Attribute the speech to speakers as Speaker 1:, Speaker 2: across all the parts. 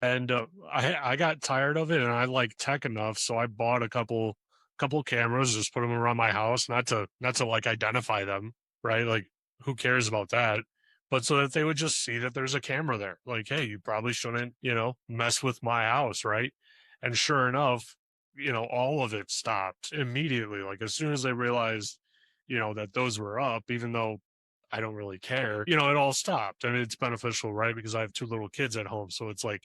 Speaker 1: And I got tired of it, and I like tech enough, so I bought a couple cameras, just put them around my house, not to like identify them, right? Like, who cares about that? But so that they would just see that there's a camera there. Like, hey, you probably shouldn't, mess with my house, right? And sure enough, all of it stopped immediately. Like as soon as they realized, that those were up, even though I don't really care, it all stopped. I mean, it's beneficial, right? Because I have two little kids at home, so it's like,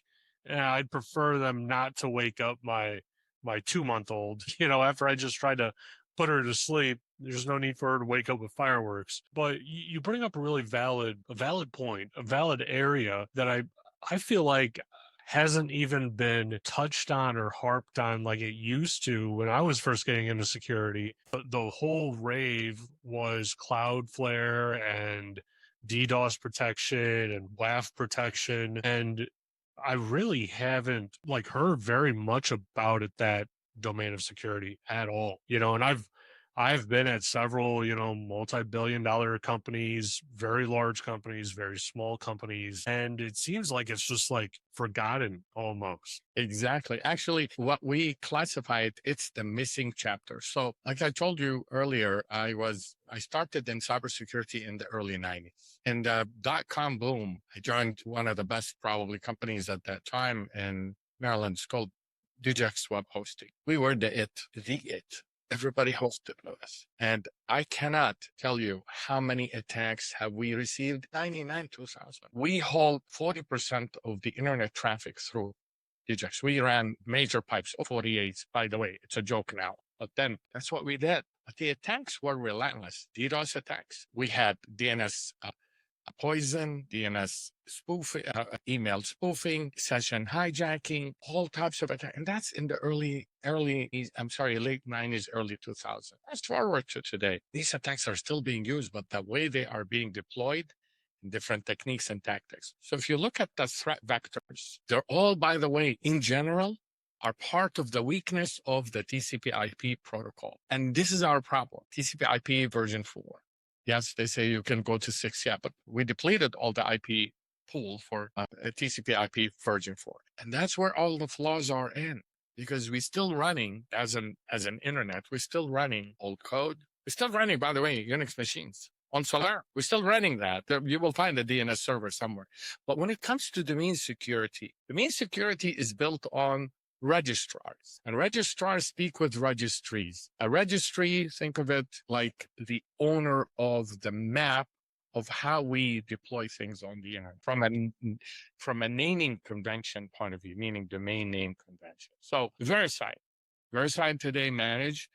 Speaker 1: yeah, I'd prefer them not to wake up my 2-month old, after I just tried to put her to sleep. There's no need for her to wake up with fireworks. But you bring up a valid point, a valid area that I feel like hasn't even been touched on or harped on like it used to when I was first getting into security. But the whole rave was Cloudflare and DDoS protection and WAF protection. And I really haven't like heard very much about it, that domain of security at all. And I've been at several, multi-billion dollar companies, very large companies, very small companies, and it seems like it's just like forgotten almost.
Speaker 2: Exactly. Actually, what we classified, it's the missing chapter. So, like I told you earlier, I started in cybersecurity in the early 90s. In the dot-com boom, I joined one of the best probably companies at that time in Maryland. It's called DJX Web Hosting. We were the it. Everybody hosted with us. And I cannot tell you how many attacks have we received. 99, 2000. We hold 40% of the internet traffic through DJX. We ran major pipes of 48s. By the way, it's a joke now. But then that's what we did. But the attacks were relentless. DDoS attacks. We had DNS poison, DNS spoofing, email spoofing, session hijacking, all types of attacks. And that's in the late 90s, early 2000s. Fast forward to today. These attacks are still being used, but the way they are being deployed, different techniques and tactics. So if you look at the threat vectors, they're all, by the way, in general, are part of the weakness of the TCP/IP protocol. And this is our problem. TCP/IP version 4. Yes, they say you can go to 6, yeah, but we depleted all the IP pool for TCP/IP version 4. And that's where all the flaws are in, because we're still running as an internet, we're still running old code. We're still running, by the way, Unix machines on Solaris. We're still running that. You will find a DNS server somewhere. But when it comes to domain security is built on registrars, and registrars speak with registries. A registry, think of it like the owner of the map of how we deploy things on the internet from a naming convention point of view, meaning domain name convention. So VeriSign today manage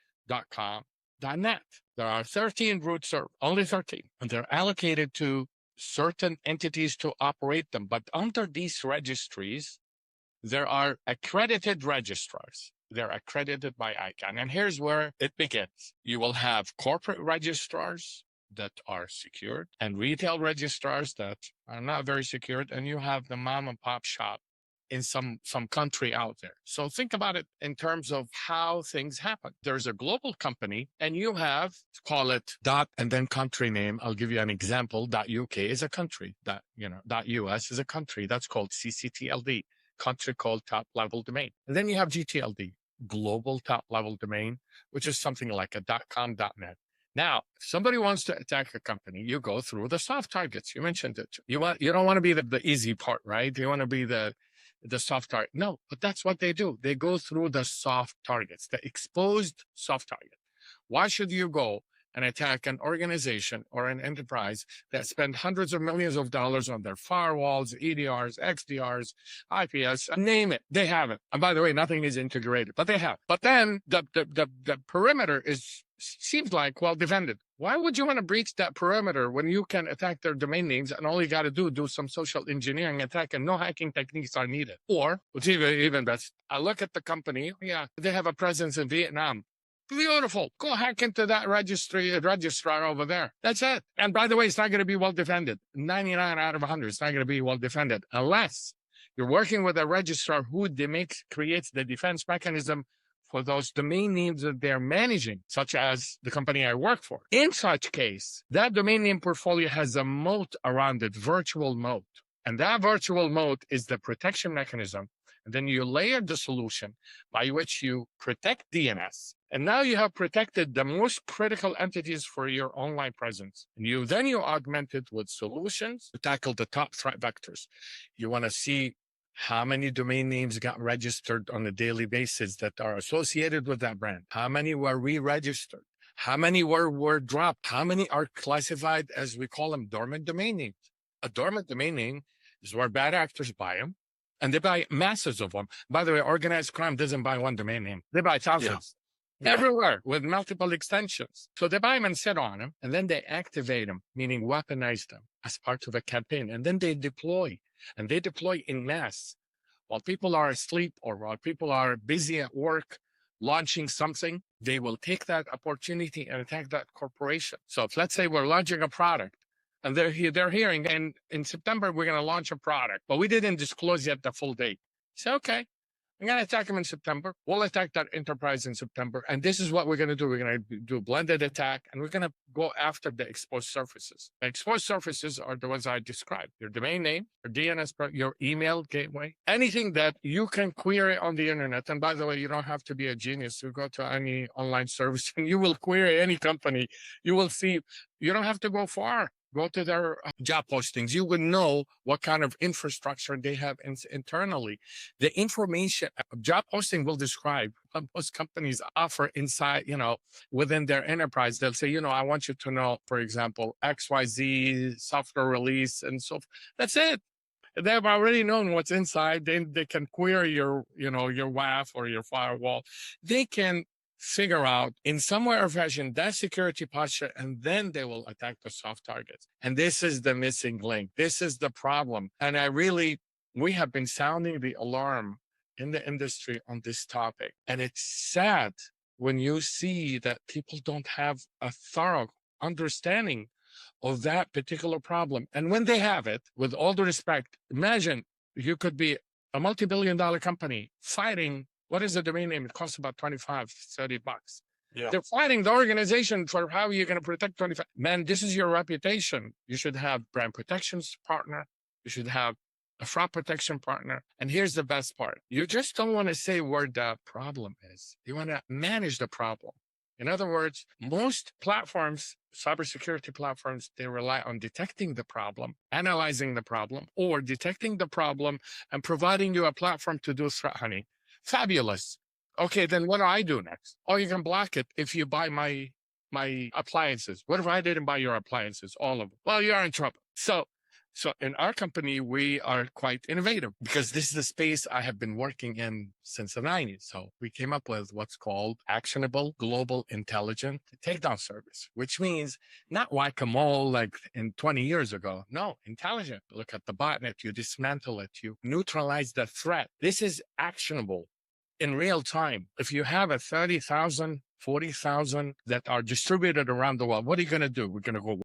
Speaker 2: .com, .net. There are 13 root servers, only 13, and they're allocated to certain entities to operate them. But under these registries, there are accredited registrars. They're accredited by ICANN. And here's where it begins. You will have corporate registrars that are secured and retail registrars that are not very secured. And you have the mom and pop shop in some country out there. So think about it in terms of how things happen. There's a global company and you have, call it dot and then country name. I'll give you an example. .uk is a country. .us is a country. That's called CCTLD. Country called top level domain. And then you have GTLD, global top level domain, which is something like a .com, .net. Now, if somebody wants to attack a company, you go through the soft targets. You mentioned it. You don't want to be the easy part, right? You want to be the soft target. No, but that's what they do. They go through the soft targets, the exposed soft target. Why should you go and attack an organization or an enterprise that spend hundreds of millions of dollars on their firewalls, EDRs, XDRs, IPS, name it? They have it. And by the way, nothing is integrated, but they have. But then the perimeter seems like well defended. Why would you want to breach that perimeter when you can attack their domain names and all you got to do some social engineering attack and no hacking techniques are needed? Or, which even best, I look at the company, yeah, they have a presence in Vietnam. Beautiful. Go hack into that registrar over there. That's it. And by the way, it's not going to be well defended. 99 out of 100, it's not going to be well defended unless you're working with a registrar who creates the defense mechanism for those domain names that they're managing, such as the company I work for. In such case, that domain name portfolio has a moat around it, virtual moat. And that virtual mode is the protection mechanism. And then you layer the solution by which you protect DNS. And now you have protected the most critical entities for your online presence. And you augment it with solutions to tackle the top threat vectors. You want to see how many domain names got registered on a daily basis that are associated with that brand? How many were re-registered? How many were dropped? How many are classified as, we call them, dormant domain names? A dormant domain name is where bad actors buy them, and they buy masses of them. By the way, organized crime doesn't buy one domain name. They buy thousands. Yeah. Everywhere with multiple extensions. So they buy them and sit on them, and then they activate them, meaning weaponize them as part of a campaign. And then they deploy, and they deploy in mass. While people are asleep or while people are busy at work launching something, they will take that opportunity and attack that corporation. So if, let's say we're launching a product, and they're hearing, and in September, we're going to launch a product, but we didn't disclose yet the full date. So, okay, I'm going to attack them in September. We'll attack that enterprise in September. And this is what we're going to do. We're going to do a blended attack, and we're going to go after the exposed surfaces. The exposed surfaces are the ones I described: your domain name, your DNS, your email gateway, anything that you can query on the internet. And by the way, you don't have to be a genius to go to any online service and you will query any company. You will see, you don't have to go far. Go to their job postings. You would know what kind of infrastructure they have internally. The information job posting will describe what most companies offer inside, within their enterprise. They'll say, I want you to know, for example, XYZ software release and so forth. That's it. They've already known what's inside. They can query your WAF or your firewall. They can figure out in some way or fashion that security posture, and then they will attack the soft targets. And this is the missing link. This is the problem. And we have been sounding the alarm in the industry on this topic. And it's sad when you see that people don't have a thorough understanding of that particular problem. And when they have it, with all due respect, imagine you could be a multi-billion-dollar company fighting. What is the domain name? It costs about $25-$30. Yeah. They're fighting the organization for how you're going to protect 25. Man, this is your reputation. You should have brand protections partner. You should have a fraud protection partner. And here's the best part. You just don't want to say where the problem is. You want to manage the problem. In other words, most platforms, cybersecurity platforms, they rely on detecting the problem, analyzing the problem, or detecting the problem and providing you a platform to do threat hunting. Fabulous. Okay, then what do I do next? Oh, you can block it if you buy my appliances. What if I didn't buy your appliances, all of them? Well, you're in trouble. So in our company, we are quite innovative because this is the space I have been working in since the 90s. So we came up with what's called Actionable Global Intelligent Takedown Service, which means not whack-a-mole like in 20 years ago. No, intelligent. Look at the botnet, you dismantle it, you neutralize the threat. This is actionable in real time. If you have a 30,000, 40,000 that are distributed around the world, what are you going to do? We're going to go